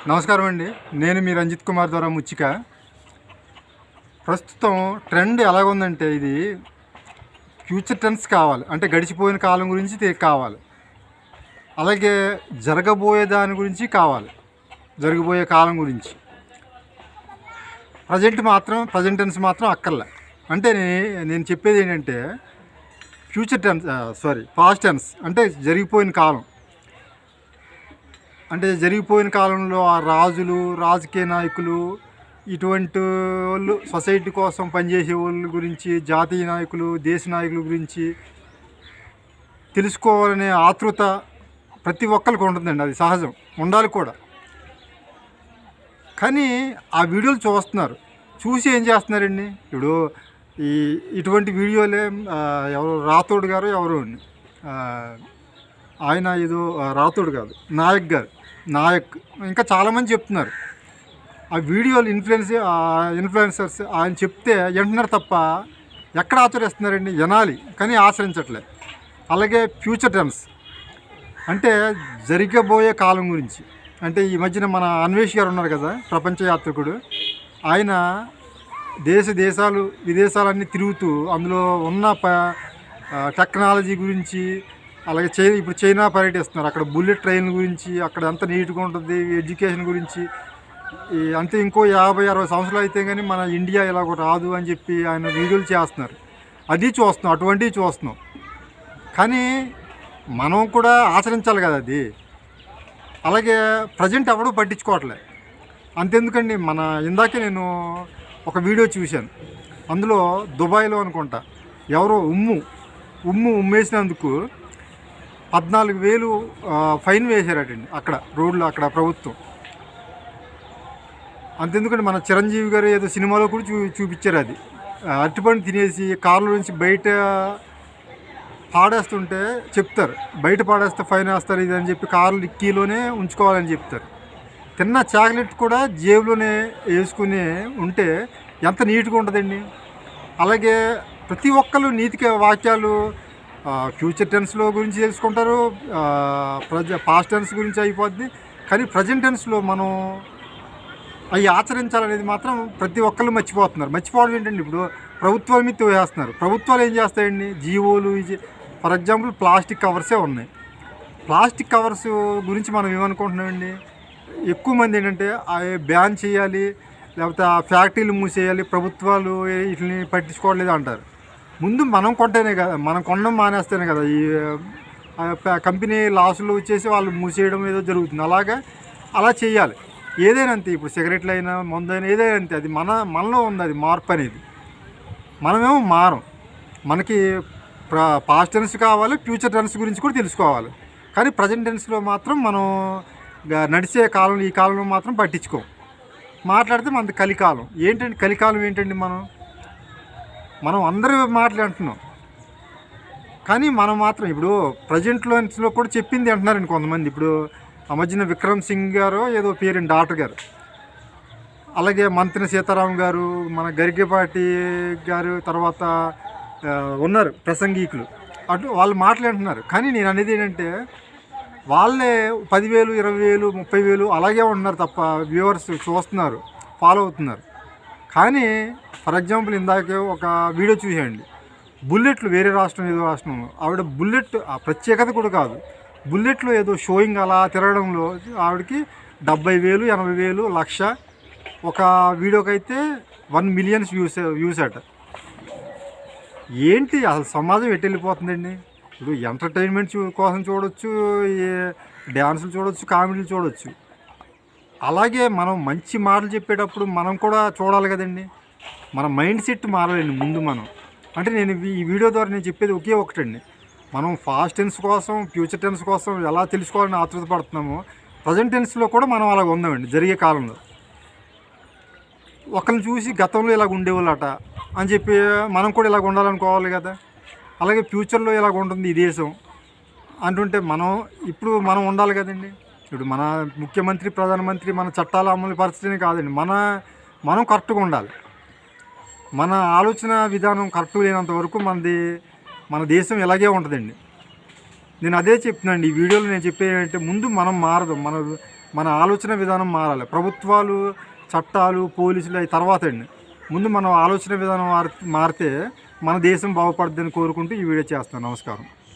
నమస్కారం అండి. నేను మీ రంజిత్ కుమార్ ద్వారా ముచ్చిక. ప్రస్తుతం ట్రెండ్ ఎలాగుందంటే ఇది ఫ్యూచర్ టెన్స్ కావాలి, అంటే గడిచిపోయిన కాలం గురించి కావాలి, అలాగే జరగబోయే దాని గురించి కావాలి, జరగబోయే కాలం గురించి. ప్రజెంట్ టెన్స్ మాత్రం అక్కర్లే. అంటే నేను చెప్పేది ఏంటంటే పాస్ట్ టెన్స్ అంటే జరిగిపోయిన కాలం. అంటే జరిగిపోయిన కాలంలో ఆ రాజులు, రాజకీయ నాయకులు, ఇటువంటి వాళ్ళు, సొసైటీ కోసం పనిచేసే వాళ్ళ గురించి, జాతీయ నాయకులు, దేశ నాయకుల గురించి తెలుసుకోవాలనే ఆతృత ప్రతి ఒక్కరికి ఉంటుందండి. అది సహజం, ఉండాలి కూడా. కానీ ఆ వీడియోలు చూస్తున్నారు, చూసి ఏం చేస్తున్నారండి? ఇప్పుడు ఇటువంటి వీడియోలే ఎవరు రాథోడ్ గారు ఎవరు ఆయన ఏదో రాథోడ్ కాదు, నాయక్ ఇంకా చాలామంది చెప్తున్నారు. ఆ వీడియోలు ఇన్ఫ్లుయెన్సర్స్ ఆయన చెప్తే వింటున్నారు తప్ప ఎక్కడ ఆచరిస్తున్నారండి? వినాలి కానీ ఆచరించట్లే. అలాగే ఫ్యూచర్ టెన్స్ అంటే జరగబోయే కాలం గురించి. అంటే ఈ మధ్యన మన అన్వేష్ గారు ఉన్నారు కదా, ప్రపంచ యాత్రికుడు. ఆయన విదేశాలన్నీ తిరుగుతూ అందులో ఉన్న టెక్నాలజీ గురించి, అలాగే ఇప్పుడు చైనా పర్యటిస్తున్నారు. అక్కడ బుల్లెట్ ట్రైన్ గురించి, అక్కడ ఎంత నీట్గా ఉంటుంది, ఎడ్యుకేషన్ గురించి. అంతే ఇంకో 50-60 సంవత్సరాలు అయితే కానీ మన ఇండియా ఇలాగ రాదు అని చెప్పి ఆయన వీడియోలు చేస్తున్నారు. అటువంటివి చూస్తున్నాం. కానీ మనం కూడా ఆచరించాలి కదా అది. అలాగే ప్రజెంట్ ఎవడూ పట్టించుకోవట్లే. అంతెందుకండి, ఇందాకే నేను ఒక వీడియో చూశాను. అందులో దుబాయ్లో అనుకుంటా ఎవరో ఉమ్మేసినందుకు 14,000 ఫైన్ వేశారటండి అక్కడ రోడ్లు, అక్కడ ప్రభుత్వం. అంతెందుకంటే మన చిరంజీవి గారు ఏదో సినిమాలో కూడా చూపించారు. అది అరటిపండు తినేసి కారులో నుంచి బయట పాడేస్తుంటే చెప్తారు, బయట పాడేస్తే ఫైన్ వేస్తారు ఇది అని చెప్పి కారు డిక్కీలోనే ఉంచుకోవాలని చెప్తారు. తిన్న చాక్లెట్ కూడా జేబులోనే వేసుకుని ఉంటే ఎంత నీట్గా ఉంటుందండి. అలాగే ప్రతి ఒక్కరు నీతికి వాక్యాలు ఫ్యూచర్ టెన్స్లో గురించి తెలుసుకుంటారు, పాస్ట్ టెన్స్ గురించి అయిపోద్ది. కానీ ప్రజెంట్ టెన్స్లో మనం అవి ఆచరించాలనేది మాత్రం ప్రతి ఒక్కళ్ళు మర్చిపోతున్నారు. మర్చిపోవడం ఏంటండి, ఇప్పుడు ప్రభుత్వాల మీద వేస్తున్నారు. ప్రభుత్వాలు ఏం చేస్తాయండి? జీవోలు, ఫర్ ఎగ్జాంపుల్ ప్లాస్టిక్ కవర్సే ఉన్నాయి. ప్లాస్టిక్ కవర్స్ గురించి మనం ఏమనుకుంటున్నామండి? ఎక్కువ మంది ఏంటంటే అవి బ్యాన్ చేయాలి, లేకపోతే ఆ ఫ్యాక్టరీలు మూసేయాలి, ప్రభుత్వాలు వీటిని పట్టించుకోవట్లేదు అంటారు. ముందు మనం కొంటేనే కదా, మనం కొనడం మానేస్తేనే కదా ఈ కంపెనీ లాసులు వచ్చేసి వాళ్ళు మూసేయడం ఏదో జరుగుతుంది. అలా చేయాలి. ఏదైనా అంతే, ఇప్పుడు సిగరెట్లు అయినా, మందు అయినా, ఏదైనా అంతే. అది మనలో ఉంది, అది మార్పు అనేది. మనమేమో మారం. మనకి పాస్ట్ టెన్స్ కావాలి, ఫ్యూచర్ టెన్స్ గురించి కూడా తెలుసుకోవాలి. కానీ ప్రజెంట్ టెన్స్లో మాత్రం మనం నడిచే కాలంలో, ఈ కాలంలో మాత్రం పట్టించుకోం. మాట్లాడితే మనది కలికాలం. కలికాలం ఏంటండి? మనం అందరూ మాట్లాడుతున్నాం, కానీ మనం మాత్రం ఇప్పుడు ప్రజెంట్లో కూడా చెప్పింది అంటున్నారండి కొంతమంది. ఇప్పుడు ఆ మధ్యన విక్రమ్ సింగ్ గారు ఏదో పేరండి, డాక్టర్ గారు, అలాగే మంత్రి సీతారాం గారు, మన గరికపాటి గారు, తర్వాత ఉన్నారు ప్రసంగికులు, వాళ్ళు మాట్లాడుతున్నారు. కానీ నేను అనేది ఏంటంటే వాళ్ళే 10,000, 20,000, 30,000 అలాగే ఉంటున్నారు తప్ప వ్యూవర్స్ చూస్తున్నారు, ఫాలో అవుతున్నారు. కానీ ఫర్ ఎగ్జాంపుల్ ఇందాకే ఒక వీడియో చూసేయండి, బుల్లెట్లు వేరే ఏదో రాష్ట్రంలో ఆవిడ బుల్లెట్, ఆ ప్రత్యేకత కూడా కాదు, బుల్లెట్లో ఏదో షోయింగ్ అలా తిరగడంలో ఆవిడకి 70,000, 80,000, 1,00,000, ఒక వీడియోకి అయితే 1 మిలియన్ వ్యూస్ అట. ఏంటి అసలు సమాజం ఎటు వెళ్ళిపోతుందండి? ఇప్పుడు ఎంటర్టైన్మెంట్ కోసం చూడొచ్చు, డ్యాన్సులు చూడొచ్చు, కామెడీలు చూడొచ్చు. అలాగే మనం మంచి మాటలు చెప్పేటప్పుడు మనం కూడా చూడాలి కదండి. మన మైండ్ సెట్ మారాలండి ముందు మనం. అంటే నేను ఈ వీడియో ద్వారా నేను చెప్పేది ఒకే ఒకటండి, మనం పాస్ట్ టెన్స్ కోసం, ఫ్యూచర్ టెన్స్ కోసం ఎలా తెలుసుకోవాలని ఆతృత పడుతున్నామో, ప్రజెంట్ టెన్స్లో కూడా మనం అలాగ ఉందామండి. జరిగే కాలంలో ఒకరిని చూసి గతంలో ఇలాగ ఉండేవాళ్ళట అని చెప్పి మనం కూడా ఇలాగ ఉండాలనుకోవాలి కదా. అలాగే ఫ్యూచర్లో ఇలాగ ఉంటుంది ఈ దేశం అంటుంటే ఇప్పుడు మనం ఉండాలి కదండి. ఇప్పుడు మన ముఖ్యమంత్రి, ప్రధానమంత్రి మన చట్టాలు అమలు పరిస్థితిని కాదండి, మనం కరెక్ట్గా ఉండాలి. మన ఆలోచన విధానం కరెక్ట్ లేనంత వరకు మన దేశం ఇలాగే ఉంటుందండి. నేను అదే చెప్తున్నాను ఈ వీడియోలో. నేను చెప్పేది ఏంటంటే ముందు మనం మారదాం, మన ఆలోచన విధానం మారాలి. ప్రభుత్వాలు, చట్టాలు, పోలీసులు అవి తర్వాత అండి. ముందు మనం ఆలోచన విధానం మారితే మన దేశం బాగుపడుతుందని కోరుకుంటూ ఈ వీడియో చేస్తాను. నమస్కారం.